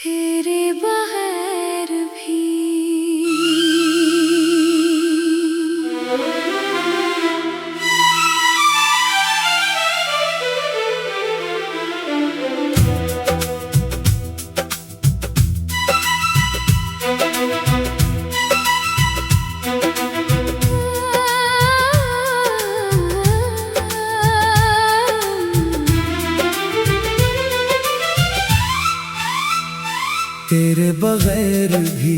तेरे बगैर भी तेरे बगैर भी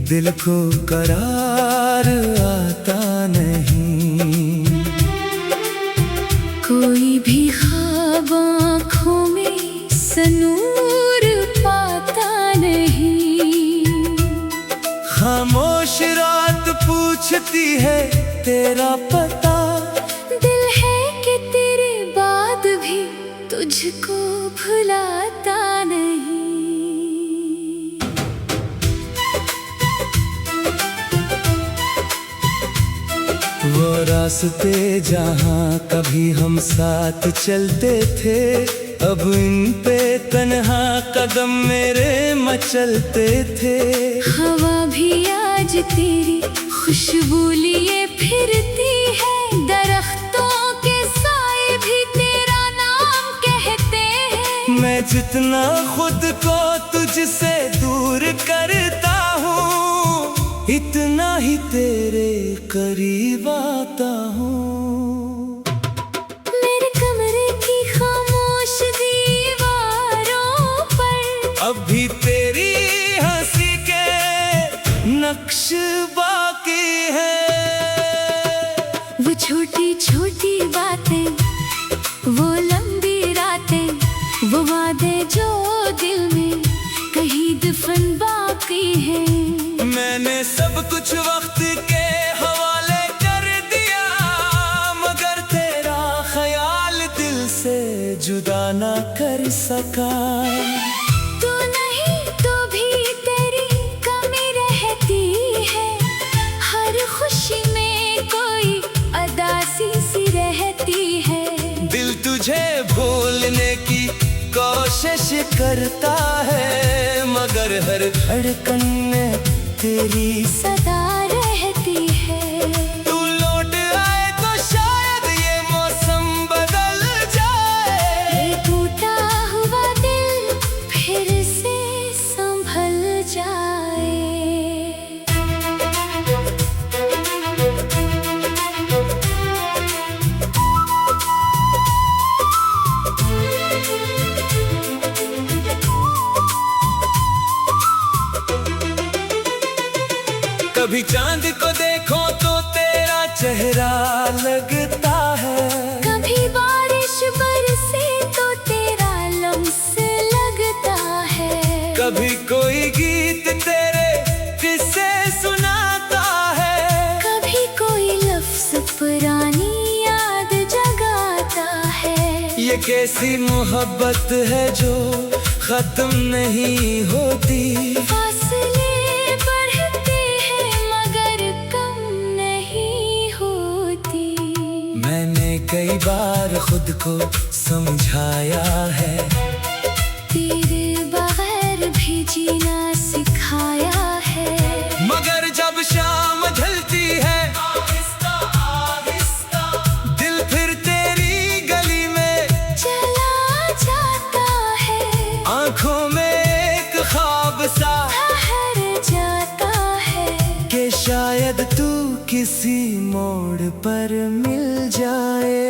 दिल को करार आता नहीं। कोई भी ख्वाब आँखों में सनूर पाता नहीं। खामोश रात पूछती है तेरा पता। दिल है कि तेरे बाद भी तुझको भुलाता नहीं। वो रास्ते जहाँ कभी हम साथ चलते थे, अब इन पे तन्हा कदम मेरे मचलते थे। हवा भी आज तेरी खुशबू लिए फिरती है, दरख्तों के साए भी तेरा नाम कहते हैं। मैं जितना खुद को तुझसे दूर करता हूँ, इतना ही तेरे करीब आता हूँ। मेरे कमरे की खामोश दीवारों पर अब भी तेरी हंसी के नक्श बाकी है। वो छोटी छोटी बातें, वो लंबी रातें, वो वादे जो दिल में कहीं दफन बाकी हैं। मैंने सब कुछ वक्त के हवाले कर दिया, मगर तेरा ख्याल दिल से जुदा ना कर सका। तू नहीं तो भी तेरी कमी रहती है, हर खुशी में कोई अदासी सी रहती है। दिल तुझे भूलने की कोशिश करता है, मगर हर धड़कन में तेरी सदा रहती है। तू लौट आए तो शायद ये मौसम बदल जाए। ये टूटा हुआ दिल फिर से संभल जाए। कभी चांद को देखो तो तेरा चेहरा लगता है, कभी बारिश बरसे तो तेरा लम्स लगता है। कभी कोई गीत तेरे किस्से सुनाता है, कभी कोई लफ्ज पुरानी याद जगाता है। ये कैसी मोहब्बत है जो खत्म नहीं होती। फासले बढ़ते हैं मगर कम नहीं होती। मैंने कई बार खुद को समझाया है, तेरे बगैर भी जीना सिखाया है। मगर जब शाम ढलती है आहिस्ता आहिस्ता, दिल फिर तेरी गली में चला जाता है। आंखों में एक ख्वाब सा ठहर जाता है कि शायद तू किसी मोड़ पर मिल जाए।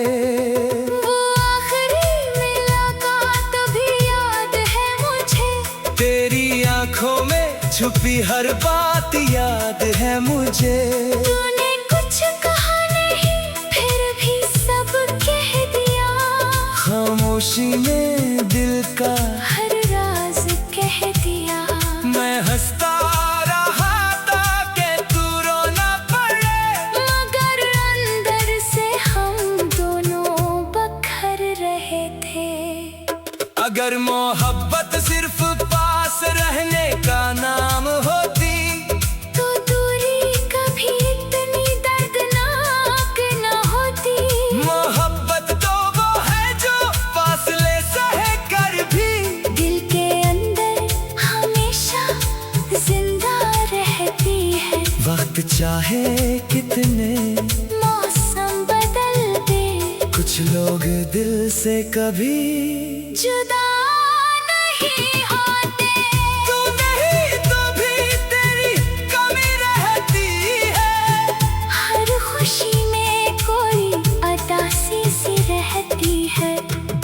वो आखिरी मुलाकात भी याद है मुझे, तेरी आंखों में छुपी हर बात याद है मुझे। तूने कुछ कहा नहीं फिर भी सब कह दिया। खामोशी में दिल का हर राज कह दिया। मैं हंसता रहा ताकि तू रो ना पड़े, मगर अंदर से हम दोनों बखर रहे थे। अगर मोहब्बत सिर्फ पास रहने का नाम होती, तो दूरी कभी इतनी चाहे कितने मौसम बदल दे, कुछ लोग दिल से कभी जुदा नहीं होते। तू नहीं तो भी तेरी कमी रहती है, हर खुशी में कोई उदासी सी रहती है।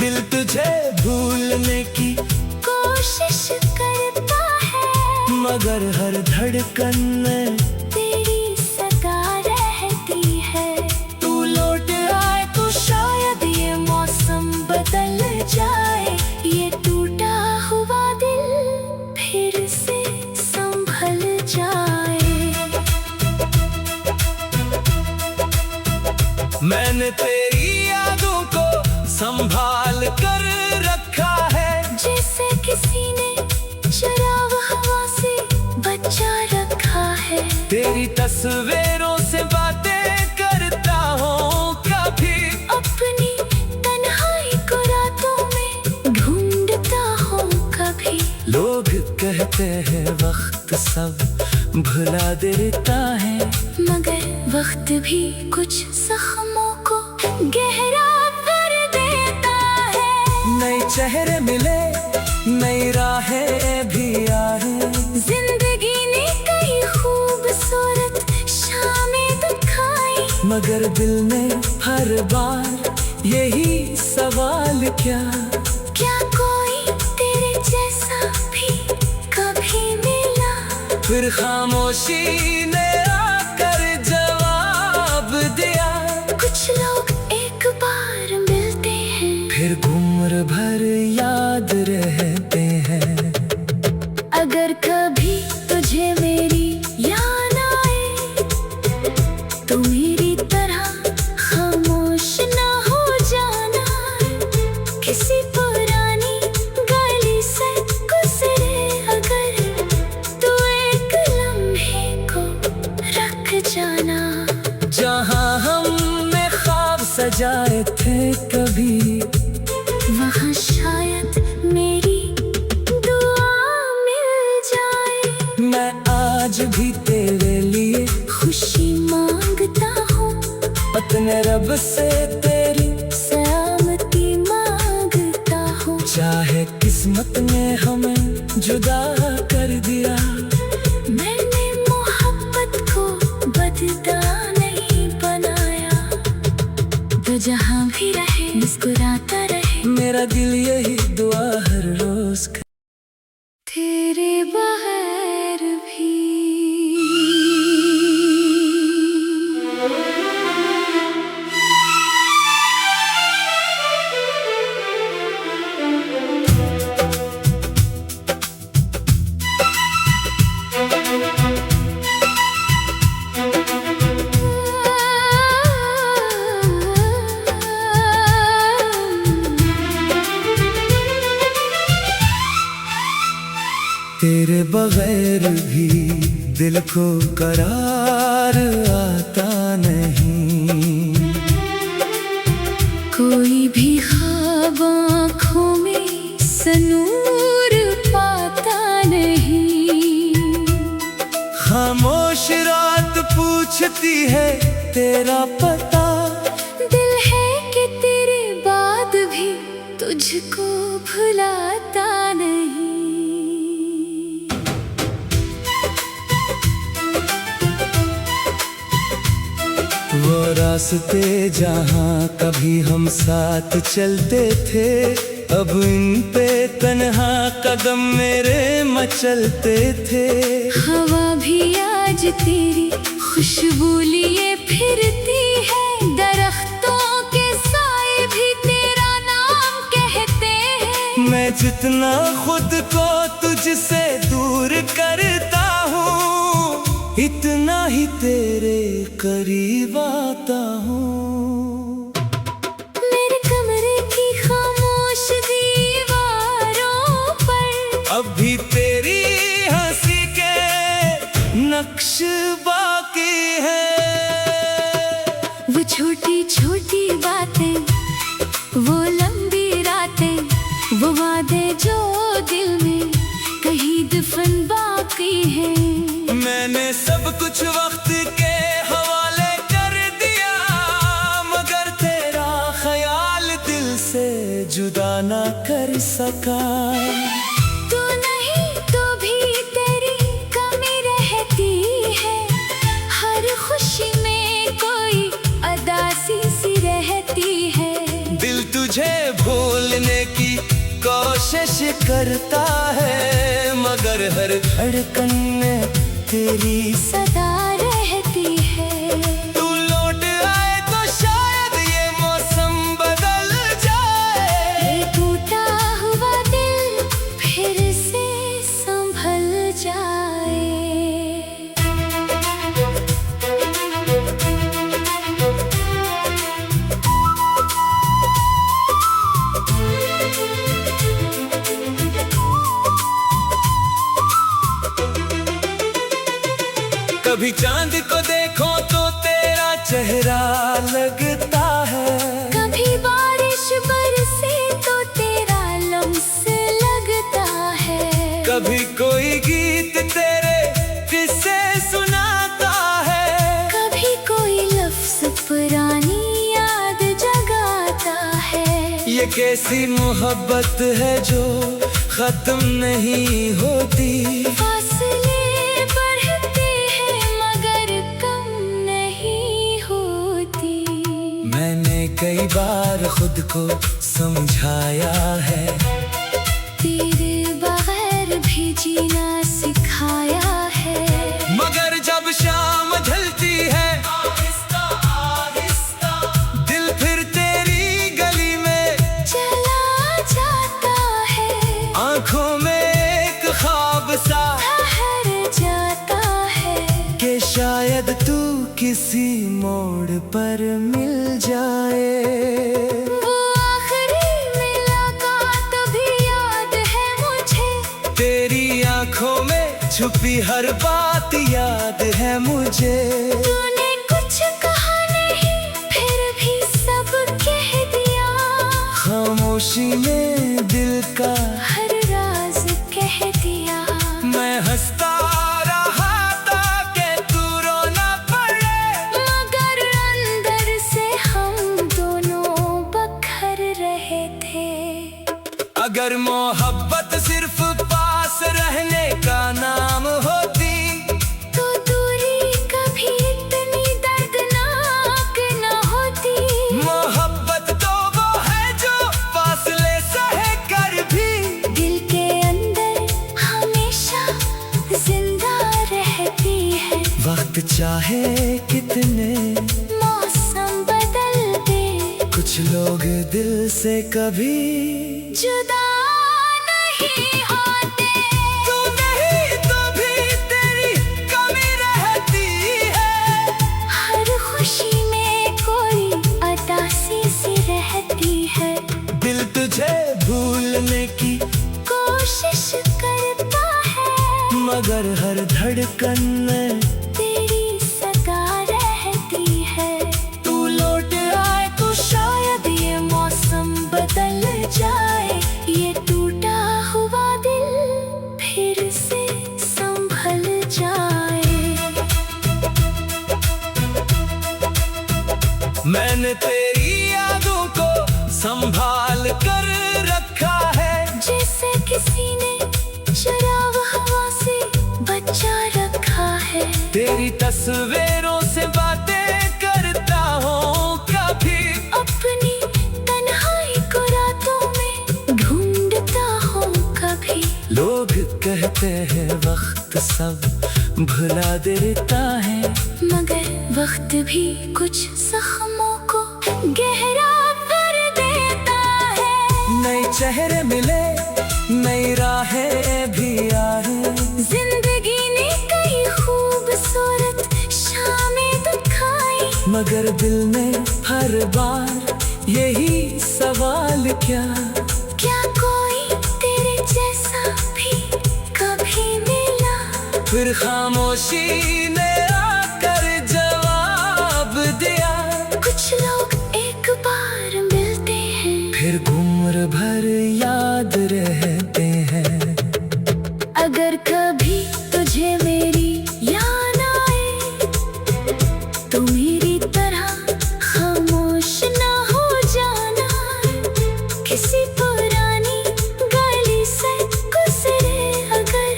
दिल तुझे भूलने की कोशिश करता है, मगर हर धड़कन में तेरी सदा रहती है। तू लौट आए तो शायद ये मौसम बदल जाए, ये टूटा हुआ दिल फिर से संभल जाए। मैंने तेरी यादों को संभाल कर रखा है, जैसे किसी ने शराब हवा से बचा रखा है। तेरी तस्वीरों से बातें करता हूँ कभी, अपनी तन्हाई को रातों में ढूंढता हूँ कभी। लोग कहते हैं वक्त सब भुला देता है, मगर वक्त भी कुछ जख्मों को गहरा कर देता है। नए चेहरे मिले, नई राहें भी आए, जिंदगी ने कई खूबसूरत शामें दिखाई, मगर दिल ने हर बार यही सवाल क्या कोई तेरे जैसा भी कभी मिला। फिर खामोशी ने आकर जवाब दिया, कुछ लोग एक बार मिलते हैं, फिर उम्र भर याद रहते हैं। अगर कभी तुझे मेरी याद आए, तो मेरी तरह खामोश ना हो जाना। किसी पुरानी गली से गुजरे अगर, तो एक लम्हे को रख जाना। जहाँ हमने ख्वाब सजाए थे कभी, वहाँ शायद मेरी दुआ मिल जाए। मैं आज भी तेरे लिए खुशी मांगता हूँ, अपने रब से तेरी, सलामती मांगता हूँ। चाहे किस्मत ने हमें जुदा कर दिया, मैंने मोहब्बत को बदला नहीं बनाया। तो जहाँ भी रहे मुस्कुराता रहे, मेरा दिल यही दुआ हर रोज करे। तेरे बगैर भी। तेरे बगैर भी दिल को करार आता नहीं, कोई भी ख्वाब आँखों में सनूर पाता नहीं। खामोश रात पूछती है तेरा पता, दिल है कि तेरे बाद भी तुझको भुलाता नहीं। वो रास्ते जहाँ कभी हम साथ चलते थे, अब इन पे तन्हा कदम मेरे मचलते थे। हवा भी आज तेरी खुशबू लिए फिरती है, दरख्तों के साए भी तेरा नाम कहते हैं। मैं जितना खुद को तुझसे दूर करता हूँ, इतना ही तेरे करीब आता हूँ। मेरे कमरे की खामोश दीवारों पर अब भी तेरी हंसी के नक्श बाकी है। वो छोटी छोटी बातें, वो लंबी रातें, वो वादे जो दिल में कहीं दफन बाकी हैं। मैंने सब कुछ वक्त के करता है, मगर हर धड़कन में तेरी सदा रहती है। तू लौट आए तो शायद ये मौसम बदल जाए। ये टूटा हुआ दिल फिर से संभल जाए। कभी चांद को देखो तो तेरा चेहरा लगता है, कभी बारिश बरसे तो तेरा लम्स लगता है। कभी कोई गीत तेरे किस्से सुनाता है, कभी कोई लफ्ज पुरानी याद जगाता है। ये कैसी मोहब्बत है जो खत्म नहीं होती। फासले बढ़ते हैं मगर कम नहीं होती। मैंने कई बार खुद को समझाया है, तेरे बगैर भी जीना सिखाया है। मगर जब शाम ढलती है आहिस्ता आहिस्ता, दिल फिर तेरी गली में चला जाता है। आंखों में एक ख्वाब सा ठहर जाता है कि शायद तू किसी मोड़ पर मिल जाए। वो आखिरी मुलाकात भी याद है मुझे। तेरी आंखों में छुपी हर बात याद है मुझे। तूने कुछ कहा नहीं फिर भी सब कह दिया। खामोशी में दिल का हर राज कह दिया। मैं हंसता रहा ताकि तू रो ना पड़े, मगर अंदर से हम दोनों बखर रहे थे। अगर मोहब्बत सिर्फ पास रहने का नाम होती तो दूरी कभी इतनी दर्दनाक न होती। मोहब्बत तो वो है जो फासले सहे कर भी दिल के अंदर हमेशा जिंदा रहती है। वक्त चाहे कितने मौसम बदल दे, कुछ लोग दिल से कभी जुदा नहीं होते। तू नहीं तो भी तेरी कमी रहती है। हर खुशी में कोई अदासी सी रहती है। दिल तुझे भूलने की कोशिश करता है मगर हर धड़कन में तेरी सदा रहती है। तू लौट आए तो शायद ये मौसम बदल जाए। ये टूटा हुआ दिल फिर से संभल जाए। मैंने तेरी यादों को संभाल कर रखा है, जैसे किसी ने शराब हवा से बचा रखा है। तेरी तस्वीरों से बातें करता हूँ कभी, अपनी तन्हाई को रातों में ढूंढता हूँ कभी। लोग कहते हैं वक्त सब भुला देता है, मगर वक्त भी कुछ जख्मों को गहरा कर देता है। नए चेहरे मिले नई राहें भी आए, जिंदगी ने कई खूबसूरत शामें दिखाई। मगर दिल में हर बार यही सवाल क्या कोई तेरे जैसा भी कभी मिला। फिर खामोशी ने आकर जवाब दिया, कुछ लोग एक बार मिलते हैं फिर उम्र भर याद रहते हैं। अगर कभी तुझे मेरी याद आए तो मेरी तरह खामोश ना हो जाना। किसी पुरानी गली से गुजरे अगर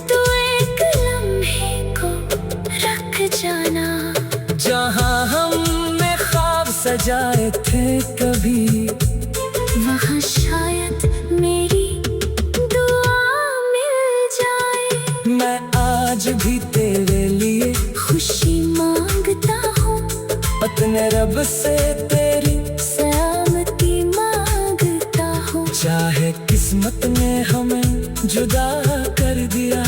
तू एक लम्हे को रख जाना। जहाँ हमने ख्वाब सजाए थे कभी, वहाँ शायद मेरी मैं रब से तेरी सलामती मांगता हूँ। चाहे किस्मत ने हमें जुदा कर दिया,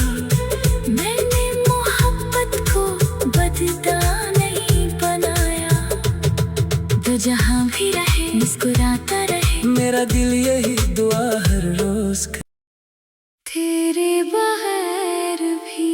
मैंने मोहब्बत को बदला नहीं बनाया। तो जहाँ भी रहे मुस्कुराता रहे, मेरा दिल यही दुआ हर रोज करे। तेरे बगैर भी।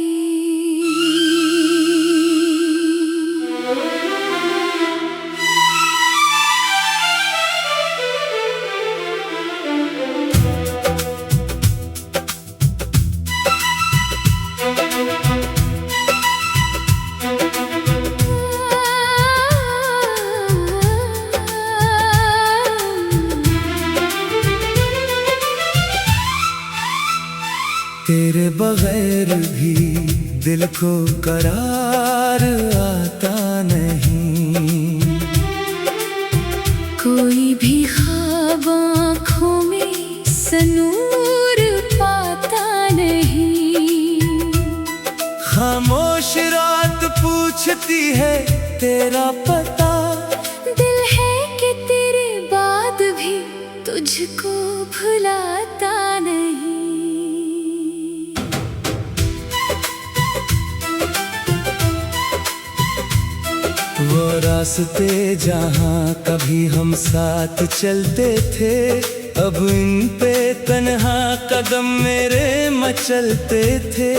तेरे बगैर भी दिल को करार आता नहीं, कोई भी ख्वाब आँखों में सनूर पाता नहीं। खामोश रात पूछती है तेरा पता, दिल है कि तेरे बाद भी तुझको भुलाता नहीं। वो रास्ते जहाँ कभी हम साथ चलते थे, अब इन पे तन्हा कदम मेरे मचलते थे।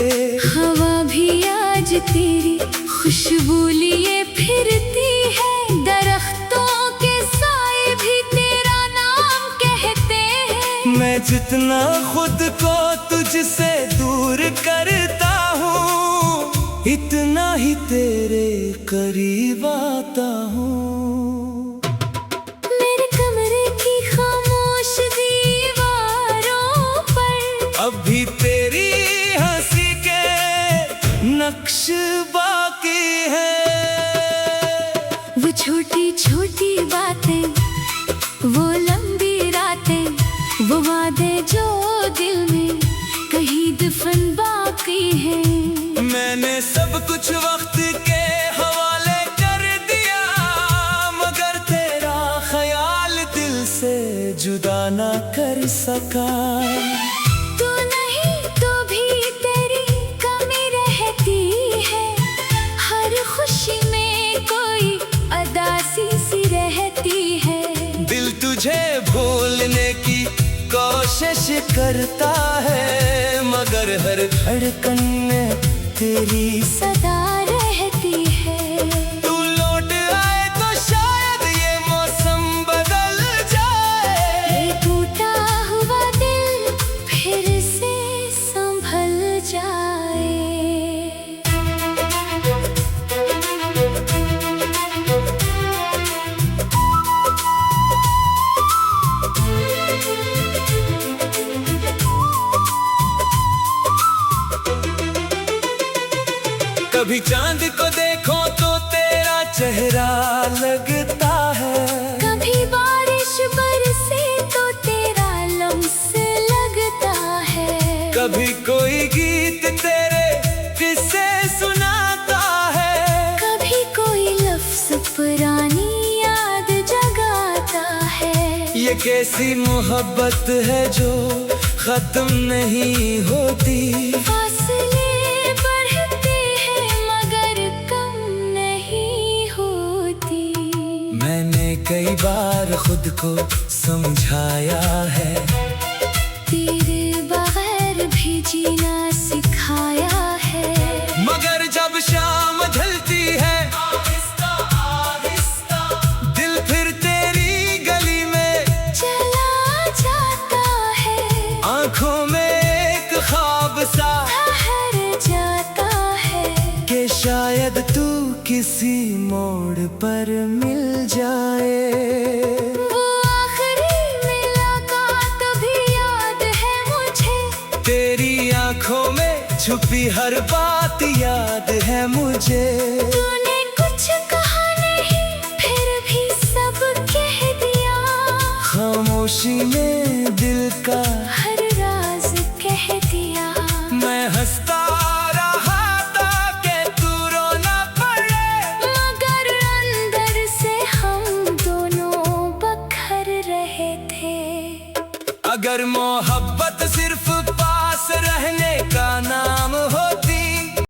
हवा भी आज तेरी खुशबू लिए फिरती है, दरख्तों के साए भी तेरा नाम कहते हैं। मैं जितना खुद को तुझसे दूर करता हूँ, इतना ही तेरे करीब आता हूँ। मेरे कमरे की खामोश दीवारों पर अब भी तेरी हंसी के नक्श बाकी है। वो छोटी छोटी बातें, वो लंबी रातें, वो वादे जो दिल में कहीं दफन बाकी हैं। मैंने सब कुछ वक्त के हवाले कर दिया, मगर तेरा ख्याल दिल से जुदा ना कर सका। तू नहीं तो भी तेरी कमी रहती है, हर खुशी में कोई अदासी सी रहती है। दिल तुझे भूलने की कोशिश करता है, मगर हर धड़कन में तेरी सदा रहती है। तू लौट आए तो शायद ये मौसम बदल जाए, ये टूटा हुआ दिल फिर से संभल जाए। कभी चांद को देखो तो तेरा चेहरा लगता है, कभी बारिश बरसे तो तेरा लम्स लगता है। कभी कोई गीत तेरे किस्से सुनाता है, कभी कोई लफ्ज पुरानी याद जगाता है। ये कैसी मोहब्बत है जो खत्म नहीं होती। फासले बढ़ते हैं मगर कम नहीं होती। मैंने कई बार खुद को समझाया है, तेरे बगैर भी जीना सिखाया है। मगर जब शाम ढलती है आहिस्ता आहिस्ता, दिल फिर तेरी गली में चला जाता है। आंखों में एक ख्वाब सा ठहर जाता है कि शायद तू किसी मोड़ पर मिल जाए। वो आखिरी मुलाकात भी याद है मुझे, तेरी आंखों में छुपी हर बात याद है मुझे। तूने कुछ कहा नहीं फिर भी सब कह दिया, खामोशी में दिल का हर राज कह दिया। मैं हंसता रहा था कि तू रोना पड़े, मगर अंदर से फरमो